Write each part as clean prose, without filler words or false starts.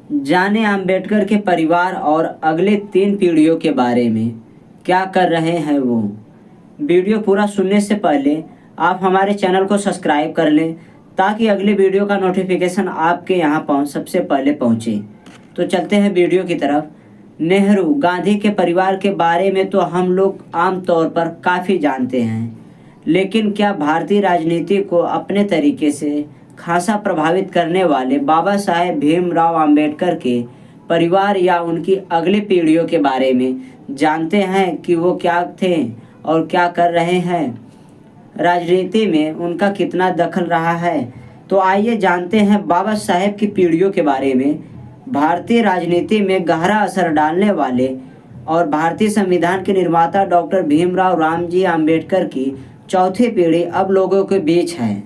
जाने अंबेडकर के परिवार और अगले 3 पीढ़ियों के बारे में क्या कर रहे हैं वो। वीडियो पूरा सुनने से पहले आप हमारे चैनल को सब्सक्राइब कर लें ताकि अगले वीडियो का नोटिफिकेशन आपके यहाँ सबसे पहले पहुँचे। तो चलते हैं वीडियो की तरफ। नेहरू गांधी के परिवार के बारे में तो हम लोग आम तौर पर काफ़ी जानते हैं, लेकिन क्या भारतीय राजनीति को अपने तरीके से खासा प्रभावित करने वाले बाबा साहेब भीमराव अंबेडकर के परिवार या उनकी अगली पीढ़ियों के बारे में जानते हैं कि वो क्या थे और क्या कर रहे हैं? राजनीति में उनका कितना दखल रहा है? तो आइए जानते हैं बाबा साहेब की पीढ़ियों के बारे में। भारतीय राजनीति में गहरा असर डालने वाले और भारतीय संविधान के निर्माता डॉक्टर भीमराव रामजी अंबेडकर की चौथी पीढ़ी अब लोगों के बीच है।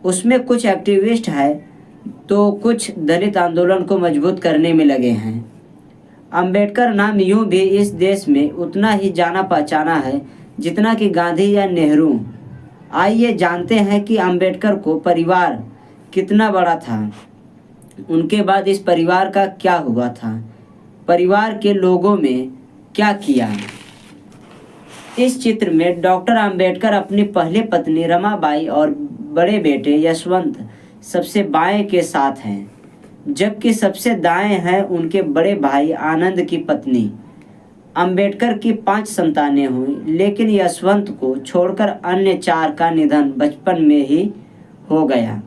उसमें कुछ एक्टिविस्ट है तो कुछ दलित आंदोलन को मजबूत करने में लगे हैं। अंबेडकर नाम यूं भी इस देश में उतना ही जाना पहचाना है जितना कि गांधी या नेहरू। आइए जानते हैं कि अंबेडकर को परिवार कितना बड़ा था, उनके बाद इस परिवार का क्या हुआ था, परिवार के लोगों में क्या किया। इस चित्र में डॉक्टर अंबेडकर अपनी पहली पत्नी रमाबाई और बड़े बेटे यशवंत सबसे बाएं के साथ हैं, जबकि सबसे दाएं हैं उनके बड़े भाई आनंद की पत्नी। अंबेडकर की 5 संतानें हुई, लेकिन यशवंत को छोड़कर अन्य 4 का निधन बचपन में ही हो गया।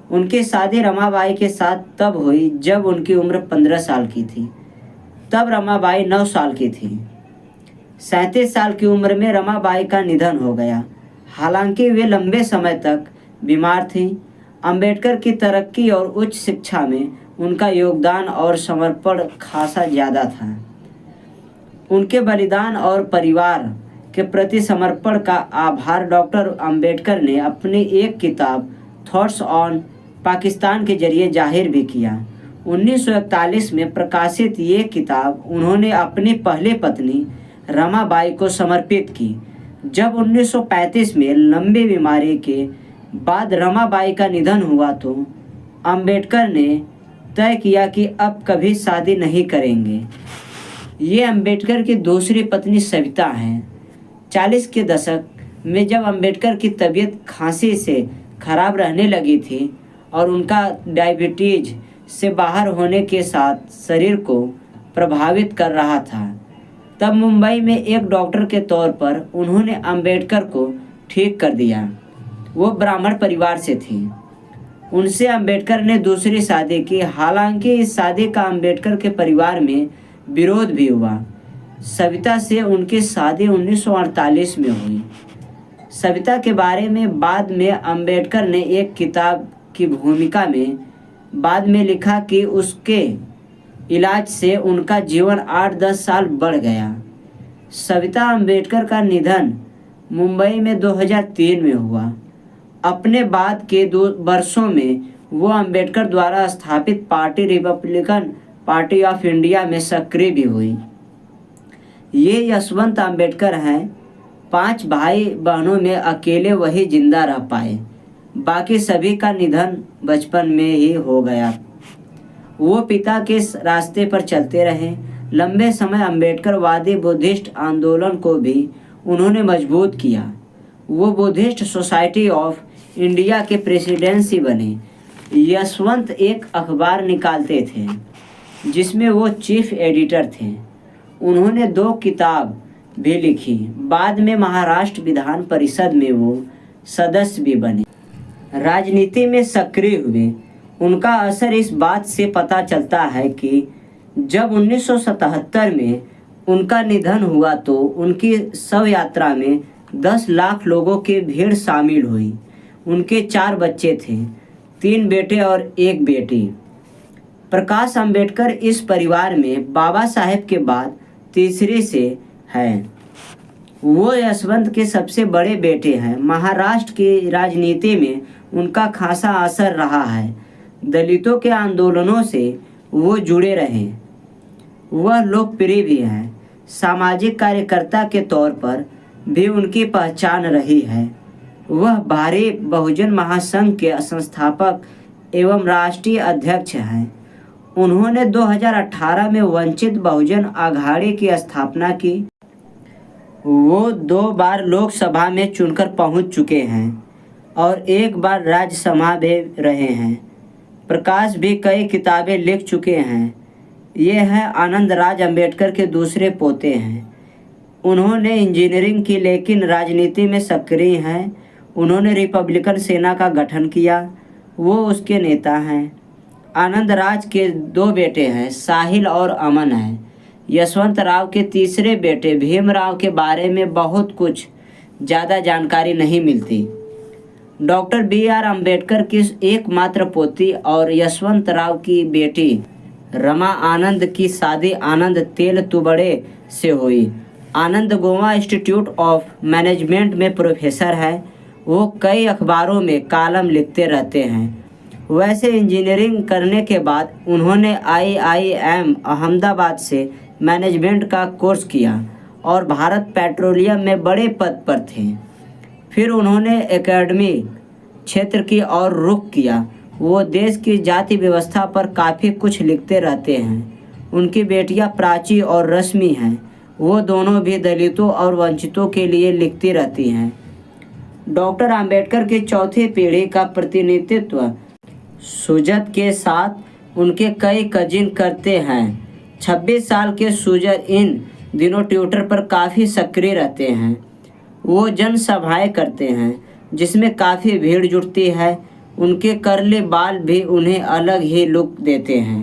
उनकी शादी रमाबाई के साथ तब हुई जब उनकी उम्र 15 साल की थी। तब रमाबाई 9 साल की थी। 37 साल की उम्र में रमाबाई का निधन हो गया। हालांकि वे लंबे समय तक बीमार थीं। अंबेडकर की तरक्की और उच्च शिक्षा में उनका योगदान और समर्पण खासा ज़्यादा था। उनके बलिदान और परिवार के प्रति समर्पण का आभार डॉक्टर अंबेडकर ने अपनी एक किताब थॉट्स ऑन पाकिस्तान के जरिए जाहिर भी किया। 1941 में प्रकाशित ये किताब उन्होंने अपनी पहली पत्नी रमाबाई को समर्पित की। जब 1935 में लंबी बीमारी के बाद रमाबाई का निधन हुआ तो अंबेडकर ने तय किया कि अब कभी शादी नहीं करेंगे। ये अंबेडकर की दूसरी पत्नी सविता हैं। 40 के दशक में जब अंबेडकर की तबीयत खांसी से खराब रहने लगी थी और उनका डायबिटीज से बाहर होने के साथ शरीर को प्रभावित कर रहा था, तब मुंबई में एक डॉक्टर के तौर पर उन्होंने अंबेडकर को ठीक कर दिया। वो ब्राह्मण परिवार से थी। उनसे अंबेडकर ने दूसरी शादी की। हालांकि इस शादी का अंबेडकर के परिवार में विरोध भी हुआ। सविता से उनकी शादी 1948 में हुई। सविता के बारे में बाद में अंबेडकर ने एक किताब की भूमिका में बाद में लिखा कि उसके इलाज से उनका जीवन 8-10 साल बढ़ गया। सविता अंबेडकर का निधन मुंबई में 2003 में हुआ। अपने बाद के 2 वर्षों में वो अंबेडकर द्वारा स्थापित party Republican party of India में सक्रिय भी हुई। ये यशवंत अंबेडकर हैं। 5 भाई बहनों में अकेले वही जिंदा रह पाए। बाकी सभी का निधन बचपन में ही हो गया। वो पिता के रास्ते पर चलते रहे। लंबे समय अंबेडकरवादी बुद्धिस्ट आंदोलन को भी उन्होंने मजबूत किया। वो बुद्धिस्ट सोसाइटी ऑफ इंडिया के प्रेसिडेंसी बने। यशवंत एक अखबार निकालते थे जिसमें वो चीफ एडिटर थे। उन्होंने 2 किताब भी लिखी। बाद में महाराष्ट्र विधान परिषद में वो सदस्य भी बने। राजनीति में सक्रिय हुए। उनका असर इस बात से पता चलता है कि जब 1977 में उनका निधन हुआ तो उनकी शव यात्रा में 10 लाख लोगों की भीड़ शामिल हुई। उनके 4 बच्चे थे, 3 बेटे और 1 बेटी। प्रकाश अंबेडकर इस परिवार में बाबा साहेब के बाद तीसरे से हैं। वो यशवंत के सबसे बड़े बेटे हैं। महाराष्ट्र की राजनीति में उनका खासा असर रहा है। दलितों के आंदोलनों से वो जुड़े रहे। वह लोकप्रिय भी हैं। सामाजिक कार्यकर्ता के तौर पर भी उनकी पहचान रही है। वह भारी बहुजन महासंघ के संस्थापक एवं राष्ट्रीय अध्यक्ष हैं। उन्होंने 2018 में वंचित बहुजन आघाड़ी की स्थापना की। वो 2 बार लोकसभा में चुनकर पहुंच चुके हैं और 1 बार राज्यसभा में रहे हैं। प्रकाश भी कई किताबें लिख चुके हैं। ये हैं आनंदराज अंबेडकर के दूसरे पोते हैं। उन्होंने इंजीनियरिंग की लेकिन राजनीति में सक्रिय हैं। उन्होंने रिपब्लिकन सेना का गठन किया, वो उसके नेता हैं। आनंदराज के 2 बेटे हैं, साहिल और अमन हैं। यशवंत राव के तीसरे बेटे भीमराव के बारे में बहुत कुछ ज़्यादा जानकारी नहीं मिलती। डॉक्टर BR अम्बेडकर की एकमात्र पोती और यशवंत राव की बेटी रमा आनंद की शादी आनंद तेलतुंबड़े से हुई। आनंद गोवा इंस्टीट्यूट ऑफ मैनेजमेंट में प्रोफेसर है। वो कई अखबारों में कॉलम लिखते रहते हैं। वैसे इंजीनियरिंग करने के बाद उन्होंने IIM अहमदाबाद से मैनेजमेंट का कोर्स किया और भारत पेट्रोलियम में बड़े पद पर थे। फिर उन्होंने एकेडमिक क्षेत्र की ओर रुख किया। वो देश की जाति व्यवस्था पर काफ़ी कुछ लिखते रहते हैं। उनकी बेटियां प्राची और रश्मि हैं। वो दोनों भी दलितों और वंचितों के लिए लिखती रहती हैं। डॉक्टर अंबेडकर की चौथी पीढ़ी का प्रतिनिधित्व सुजत के साथ उनके कई कजिन करते हैं। 26 साल के सुजत इन दिनों ट्विटर पर काफ़ी सक्रिय रहते हैं। वो जनसभाएं करते हैं जिसमें काफ़ी भीड़ जुटती है। उनके कर्ली बाल भी उन्हें अलग ही लुक देते हैं।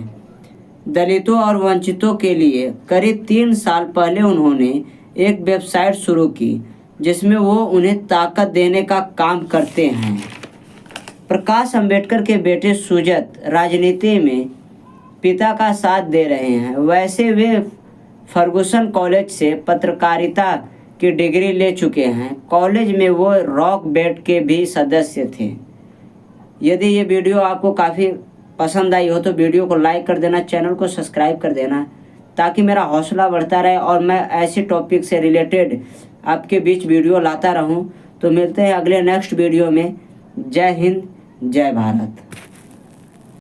दलितों और वंचितों के लिए करीब 3 साल पहले उन्होंने एक वेबसाइट शुरू की जिसमें वो उन्हें ताकत देने का काम करते हैं। प्रकाश अंबेडकर के बेटे सुजत राजनीति में पिता का साथ दे रहे हैं। वैसे वे फर्गुसन कॉलेज से पत्रकारिता की डिग्री ले चुके हैं। कॉलेज में वो रॉक बैंड के भी सदस्य थे। यदि ये वीडियो आपको काफ़ी पसंद आई हो तो वीडियो को लाइक कर देना, चैनल को सब्सक्राइब कर देना ताकि मेरा हौसला बढ़ता रहे और मैं ऐसे टॉपिक से रिलेटेड आपके बीच वीडियो लाता रहूं। तो मिलते हैं अगले नेक्स्ट वीडियो में। जय हिंद, जय भारत।